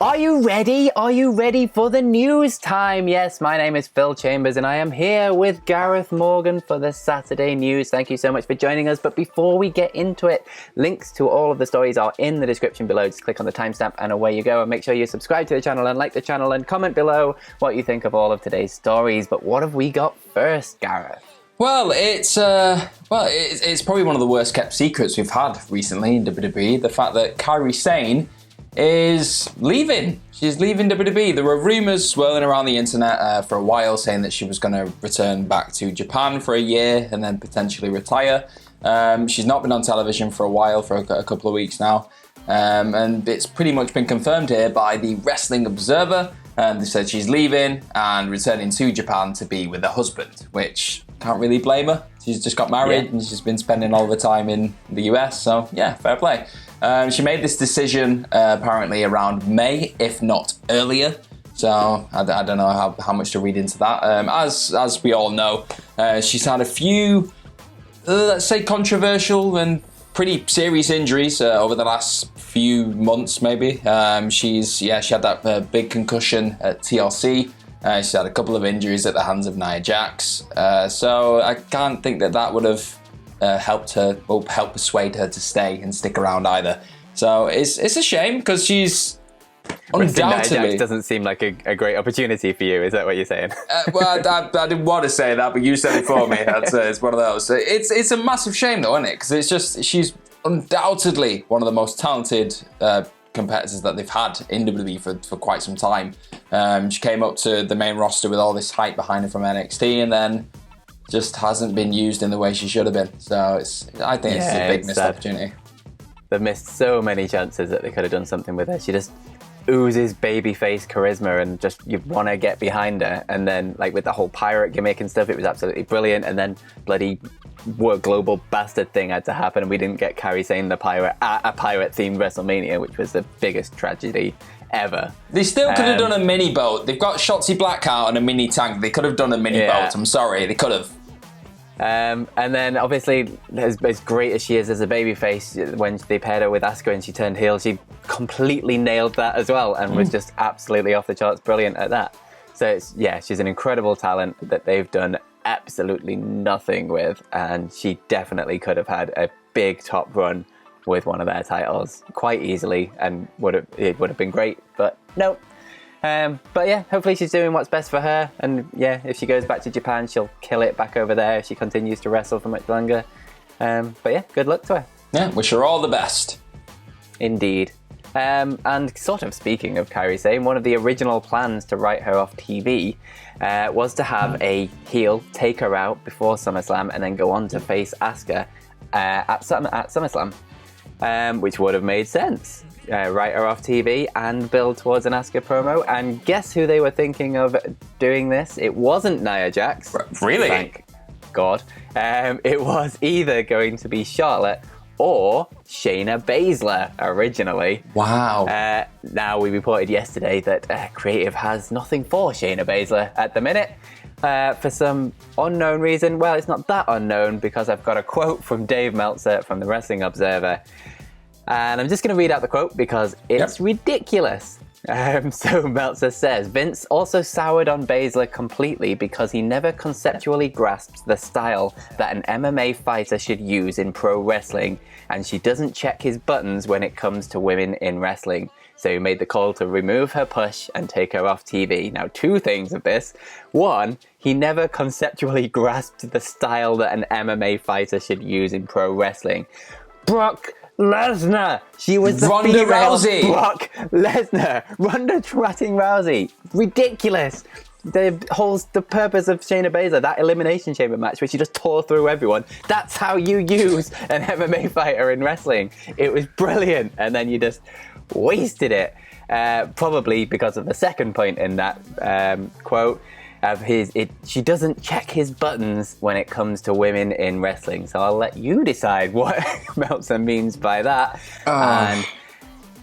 Are you ready? Are you ready for the news time? Yes, my name is Phil Chambers and I am here with Gareth Morgan for the Saturday news. Thank you so much for joining us. But before we get into it, links to all of the stories are in the description below. Just click on the timestamp and away you go. And make sure you subscribe to the channel and like the channel and comment below what you think of all of today's stories. But what have we got first, Gareth? Well, it's probably one of the worst kept secrets we've had recently in WWE. The fact that Kairi Sane is leaving. She's leaving WWE. There were rumours swirling around the internet for a while saying that she was going to return back to Japan for a year and then potentially retire. She's not been on television for a while, for a couple of weeks now. And it's pretty much been confirmed here by the Wrestling Observer. They said she's leaving and returning to Japan to be with her husband, which can't really blame her. She's just got married and she's been spending all the time in the US, so yeah, fair play. She made this decision apparently around May, if not earlier. So I don't know how much to read into that. As we all know, she's had a few, let's say, controversial and pretty serious injuries over the last few months, maybe. She had that big concussion at TLC. She's had a couple of injuries at the hands of Nia Jax. So I can't think that would have helped persuade her to stay and stick around either. So it's a shame because she's undoubtedly... Nia Jax doesn't seem like a great opportunity for you, is that what you're saying? Well, I didn't want to say that, but you said it for me. It's one of those. It's a massive shame though, isn't it? Because it's just, she's undoubtedly one of the most talented competitors that they've had in WWE for quite some time. She came up to the main roster with all this hype behind her from NXT and then just hasn't been used in the way she should have been. So I think it's a big missed opportunity. They've missed so many chances that they could have done something with her. She just oozes babyface charisma and just you want to get behind her. And then like with the whole pirate gimmick and stuff, it was absolutely brilliant. And then bloody global bastard thing had to happen and we didn't get Kairi Sane the pirate at a pirate themed WrestleMania, which was the biggest tragedy ever. They still could have done a mini boat. They've got Shotzi Blackheart and a mini tank. They could have done a mini boat. I'm sorry, they could have. And then obviously as great as she is as a babyface, when they paired her with Asuka and she turned heel, she completely nailed that as well and was just absolutely off the charts brilliant at that. So she's an incredible talent that they've done absolutely nothing with, and she definitely could have had a big top run with one of their titles quite easily and it would have been great, but no. But yeah, hopefully she's doing what's best for her, and yeah, if she goes back to Japan, she'll kill it back over there if she continues to wrestle for much longer. But yeah, good luck to her. Yeah, wish her all the best. Indeed. And sort of speaking of Kairi Sane, one of the original plans to write her off TV was to have a heel take her out before SummerSlam and then go on to face Asuka at SummerSlam, which would have made sense. Write her off TV and build towards an Asuka promo. And guess who they were thinking of doing this? It wasn't Nia Jax. Really? Thank God. It was either going to be Charlotte or Shayna Baszler originally. Wow. Now we reported yesterday that creative has nothing for Shayna Baszler at the minute. For some unknown reason. Well, it's not that unknown because I've got a quote from Dave Meltzer from the Wrestling Observer. And I'm just going to read out the quote because it's ridiculous. So Meltzer says, Vince also soured on Baszler completely because he never conceptually grasps the style that an MMA fighter should use in pro wrestling, and she doesn't check his buttons when it comes to women in wrestling. So he made the call to remove her push and take her off TV. Now, two things of this. One, he never conceptually grasped the style that an MMA fighter should use in pro wrestling. Brock Lesnar. She was the Ronda female Rousey. Brock Lesnar. Ronda Trotting Rousey. Ridiculous. The purpose of Shayna Baszler, that Elimination Chamber match where she just tore through everyone, that's how you use an MMA fighter in wrestling. It was brilliant. And then you just wasted it. Probably because of the second point in that quote. She doesn't check his buttons when it comes to women in wrestling. So I'll let you decide what Meltzer means by that. And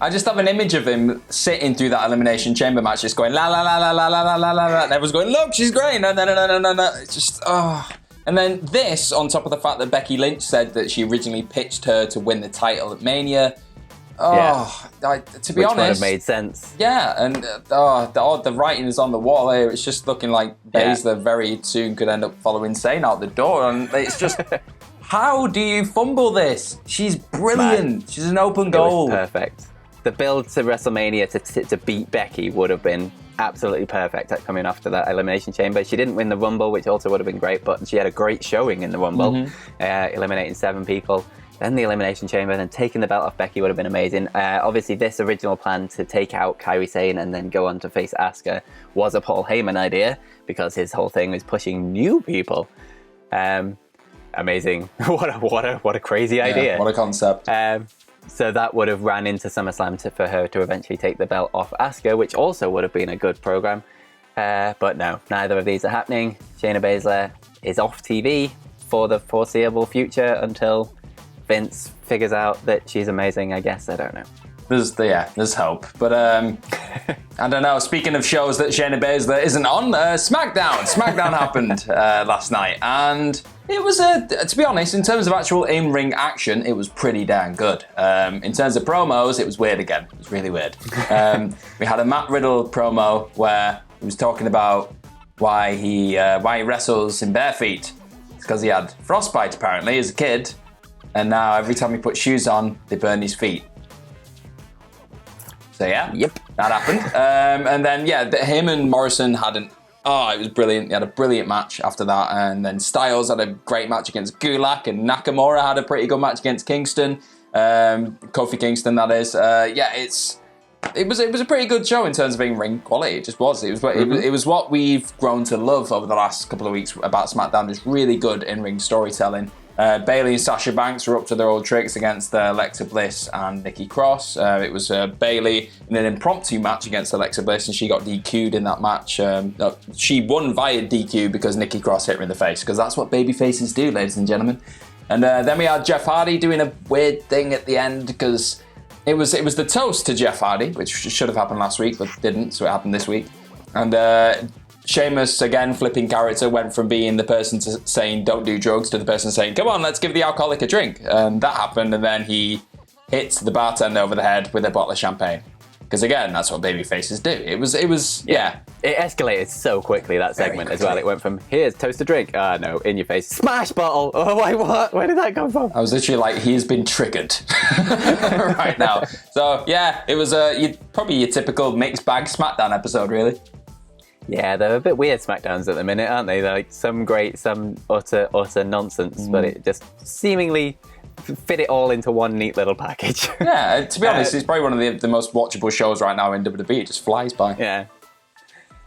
I just have an image of him sitting through that Elimination Chamber match, just going la la la la la la la la la, and everyone's going, look, she's great. No. It's just And then this, on top of the fact that Becky Lynch said that she originally pitched her to win the title at Mania. To be Which honest, would have made sense. Yeah, and the writing is on the wall here. It's just looking like Baszler very soon could end up following Sane out the door, and it's just, how do you fumble this? She's brilliant. She's an open goal. It was perfect. The build to WrestleMania to beat Becky would have been absolutely perfect at coming after that Elimination Chamber. She didn't win the Rumble, which also would have been great, but she had a great showing in the Rumble, eliminating 7 people. Then the Elimination Chamber, and then taking the belt off Becky would have been amazing. Obviously, this original plan to take out Kairi Sane and then go on to face Asuka was a Paul Heyman idea, because his whole thing was pushing new people. Amazing. What a crazy idea. What a concept. So that would have ran into SummerSlam for her to eventually take the belt off Asuka, which also would have been a good program. But no, neither of these are happening. Shayna Baszler is off TV for the foreseeable future until Vince figures out that she's amazing, I guess. I don't know. There's hope. But I don't know. Speaking of shows that Shayna Baszler isn't on, SmackDown. SmackDown happened last night, and it was to be honest, in terms of actual in-ring action, it was pretty damn good. In terms of promos, it was weird again. It was really weird. We had a Matt Riddle promo where he was talking about why he wrestles in bare feet. It's because he had frostbite apparently as a kid. And now every time he puts shoes on, they burn his feet. So yeah, that happened. And then him and Morrison had it was brilliant. They had a brilliant match after that. And then Styles had a great match against Gulak, and Nakamura had a pretty good match against Kingston. Kofi Kingston, that is. It was a pretty good show in terms of in-ring quality. It just was. It was what we've grown to love over the last couple of weeks about SmackDown. Just really good in-ring storytelling. Bayley and Sasha Banks were up to their old tricks against Alexa Bliss and Nikki Cross. It was Bayley in an impromptu match against Alexa Bliss, and she got DQ'd in that match. She won via DQ because Nikki Cross hit her in the face, because that's what baby faces do, ladies and gentlemen. And then we had Jeff Hardy doing a weird thing at the end, because it was the toast to Jeff Hardy, which should have happened last week, but didn't, so it happened this week. And Sheamus, again, flipping character, went from being the person saying don't do drugs to the person saying, come on, let's give the alcoholic a drink. That happened, and then he hits the bartender over the head with a bottle of champagne. Because again, that's what baby faces do. It was. It escalated so quickly, that segment as well. It went from, here's toast a drink. No, in your face. Smash bottle. Oh, wait, what? Where did that come from? I was literally like, he's been triggered right now. So yeah, it was probably your typical mixed bag SmackDown episode, really. Yeah, they're a bit weird SmackDowns at the minute, aren't they? They're like some great, some utter nonsense, but it just seemingly fit it all into one neat little package. Yeah, to be honest, it's probably one of the most watchable shows right now in WWE. It just flies by. Yeah.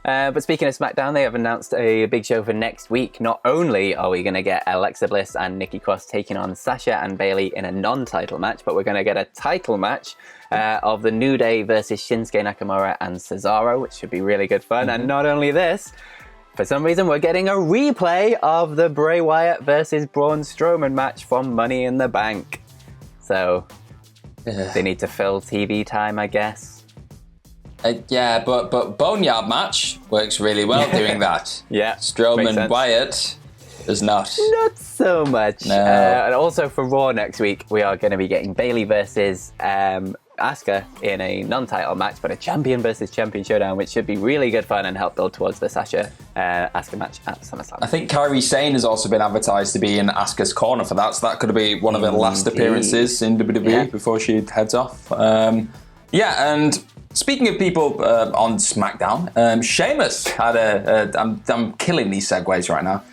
But speaking of SmackDown, they have announced a big show for next week. Not only are we going to get Alexa Bliss and Nikki Cross taking on Sasha and Bayley in a non-title match, but we're going to get a title match of the New Day versus Shinsuke Nakamura and Cesaro, which should be really good fun. And not only this, for some reason, we're getting a replay of the Bray Wyatt versus Braun Strowman match from Money in the Bank. So they need to fill TV time, I guess. Yeah, but Boneyard match works really well doing that. Yeah, Strowman Wyatt does not. Not so much. No. And also for Raw next week, we are going to be getting Bayley versus Asuka in a non-title match, but a champion versus champion showdown, which should be really good fun and help build towards the Sasha Asuka match at SummerSlam. I think Kairi Sane has also been advertised to be in Asuka's corner for that, so that could be one of her last appearances in WWE before she heads off. And speaking of people on SmackDown, Sheamus had I'm killing these segues right now.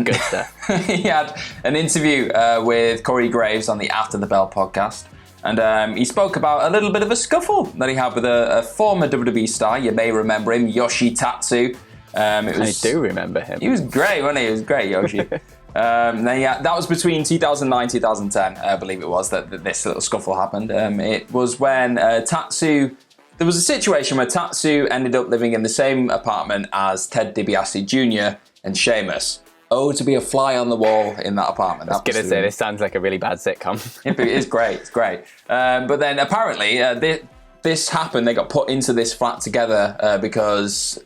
Good stuff. He had an interview with Corey Graves on the After the Bell podcast. And he spoke about a little bit of a scuffle that he had with a former WWE star. You may remember him, Yoshi Tatsu. I do remember him. He was great, wasn't he? He was great, Yoshi. That was between 2009 2010, I believe it was, that this little scuffle happened. It was when Tatsu... There was a situation where Tatsu ended up living in the same apartment as Ted DiBiase Jr. and Sheamus. Oh, to be a fly on the wall in that apartment. I was going to say, this sounds like a really bad sitcom. It is great, it's great. But then apparently this happened, they got put into this flat together because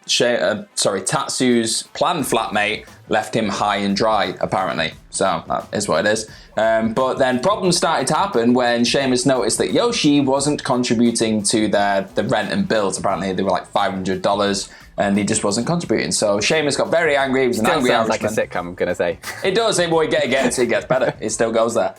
Tatsu's planned flatmate left him high and dry, apparently. So that is what it is. But then problems started to happen when Sheamus noticed that Yoshi wasn't contributing to the rent and bills. Apparently, they were like $500, and he just wasn't contributing. So Sheamus got very angry. He was an angry sounds Irishman. like a sitcom, I'm gonna say. It does. It gets better. It still goes there.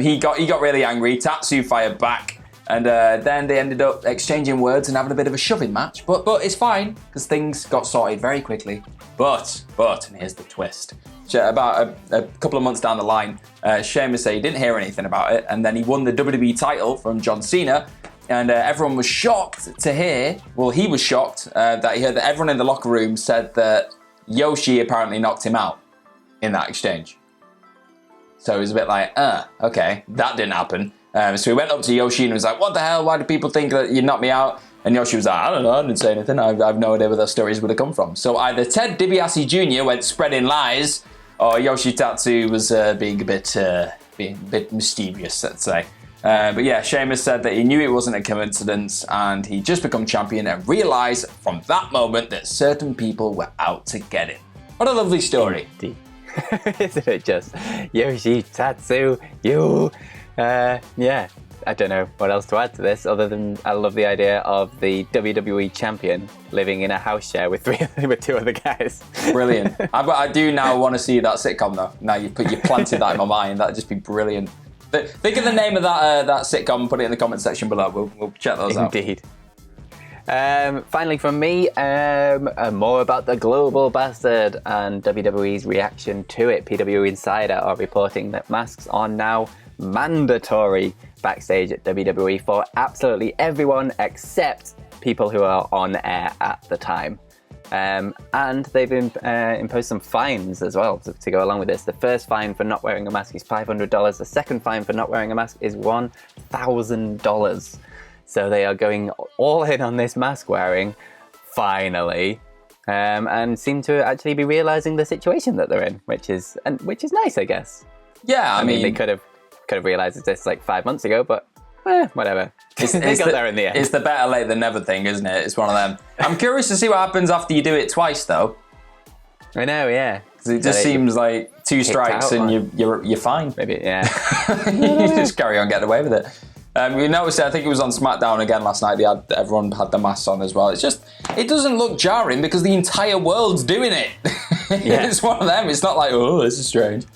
He got really angry. Tatsu fired back. And then they ended up exchanging words and having a bit of a shoving match. But it's fine, because things got sorted very quickly. But, and here's the twist. About a couple of months down the line, Sheamus said he didn't hear anything about it. And then he won the WWE title from John Cena. And everyone was shocked to hear, well, he was shocked that he heard that everyone in the locker room said that Yoshi apparently knocked him out in that exchange. So he was a bit like, okay, that didn't happen. So he went up to Yoshi and was like, what the hell? Why do people think that you knocked me out? And Yoshi was like, I don't know, I didn't say anything. I have no idea where those stories would have come from. So either Ted DiBiase Jr. went spreading lies, or Yoshi Tatsu was being a bit mischievous, let's say. But yeah, Sheamus said that he knew it wasn't a coincidence, and he'd just become champion and realised from that moment that certain people were out to get him. What a lovely story. Isn't it just? Yoshi Tatsu, you... yeah, I don't know what else to add to this other than I love the idea of the WWE champion living in a house share with two other guys. Brilliant. I do now want to see that sitcom though. Now you planted that in my mind. That'd just be brilliant. Think of the name of that sitcom and put it in the comment section below. We'll check those out. Indeed. Finally from me, more about the Global Bastard and WWE's reaction to it. PW Insider are reporting that masks are now mandatory backstage at WWE for absolutely everyone except people who are on air at the time. And they've imposed some fines as well to go along with this. The first fine for not wearing a mask is $500. The second fine for not wearing a mask is $1,000. So they are going all in on this mask wearing, finally, and seem to actually be realising the situation that they're in, which is nice, I guess. Yeah, I mean they could have realised this like 5 months ago, but whatever. They got there in the end. It's the better late than never thing, isn't it? It's one of them. I'm curious to see what happens after you do it twice, though. I know, yeah. Because it just seems like 2 strikes and you're fine. Maybe, yeah. You just carry on getting away with it. We noticed it, I think it was on SmackDown again last night, everyone had the masks on as well. It's just, it doesn't look jarring because the entire world's doing it. Yeah. It's one of them. It's not like, oh, this is strange.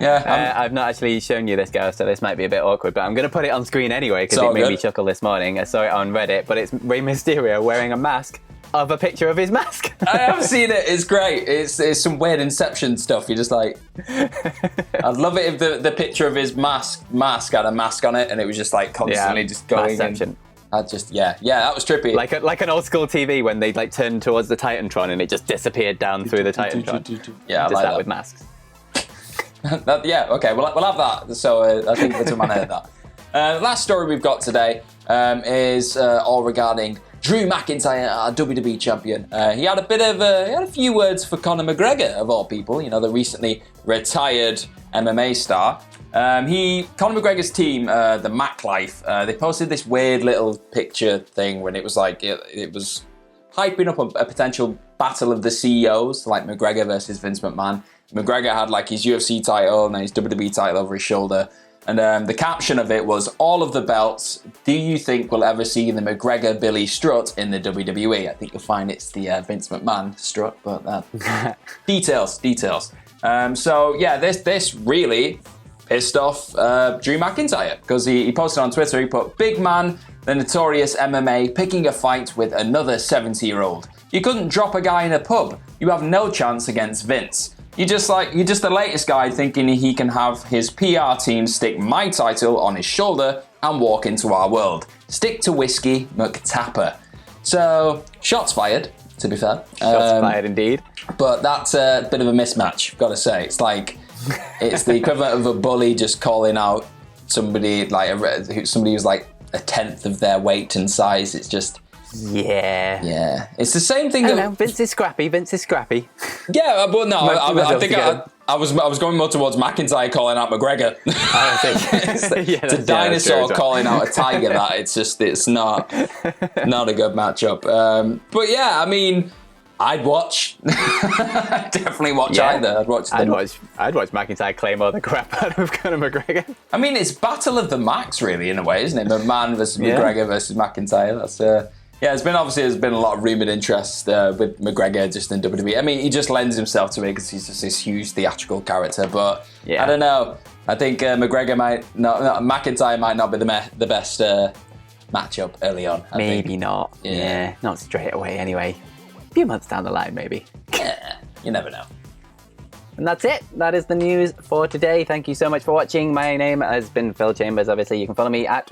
Yeah, I've not actually shown you this, Gareth, so this might be a bit awkward, but I'm going to put it on screen anyway because it made me chuckle this morning. I saw it on Reddit, but it's Rey Mysterio wearing a mask of a picture of his mask. I have seen it. It's great. It's some weird Inception stuff. You're just like, I'd love it if the picture of his mask had a mask on it and it was just like constantly just going. Inception. That was trippy. Like an old school TV when they like turned towards the Titantron and it just disappeared down through the Titantron. Yeah, I just like that with masks. Okay, we'll have that. So I think that's a man heard that. Last story we've got today is all regarding Drew McIntyre, our WWE champion. He had a few words for Conor McGregor, of all people. You know, the recently retired MMA star. Conor McGregor's team, the Mac Life, they posted this weird little picture thing when it was like it was hyping up a potential battle of the CEOs, like McGregor versus Vince McMahon. McGregor had like his UFC title and his WWE title over his shoulder. And the caption of it was, all of the belts, do you think we'll ever see the McGregor-Billy strut in the WWE? I think you'll find it's the Vince McMahon strut, but details. So yeah, this really pissed off Drew McIntyre because he posted on Twitter, he put, big man, the notorious MMA, picking a fight with another 70-year-old. You couldn't drop a guy in a pub. You have no chance against Vince. You're just the latest guy thinking he can have his PR team stick my title on his shoulder and walk into our world. Stick to whiskey, McTapper. So, shots fired, to be fair. Shots fired indeed. But that's a bit of a mismatch, gotta say. It's like, it's the equivalent of a bully just calling out somebody who's like a tenth of their weight and size. It's just... Yeah. It's the same thing. Vince is scrappy. Yeah, but no, I think I was going more towards McIntyre calling out McGregor. It's a dinosaur calling out a tiger. It's not a good matchup. But yeah, I mean, I'd watch. Definitely watch either. I'd watch them. I'd watch McIntyre Claymore the crap out of Conor McGregor. I mean, it's Battle of the Max, really, in a way, isn't it? McMahon versus McGregor versus McIntyre. That's there's been a lot of rumoured interest with McGregor just in WWE. I mean, he just lends himself to it because he's just this huge theatrical character. But I don't know. I think McGregor McIntyre might not be the best matchup early on. Maybe not. Yeah, not straight away anyway. A few months down the line, maybe. Yeah, you never know. And that's it. That is the news for today. Thank you so much for watching. My name has been Phil Chambers. Obviously, you can follow me at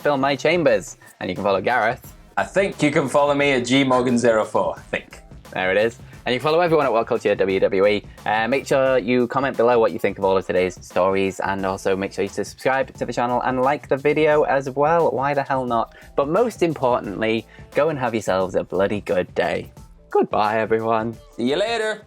Phil My Chambers, and you can follow Gareth. I think you can follow me at GMorgan04. I think. There it is. And you can follow everyone at WhatCulture WWE. Make sure you comment below what you think of all of today's stories, and also make sure you subscribe to the channel and like the video as well. Why the hell not? But most importantly, go and have yourselves a bloody good day. Goodbye, everyone. See you later.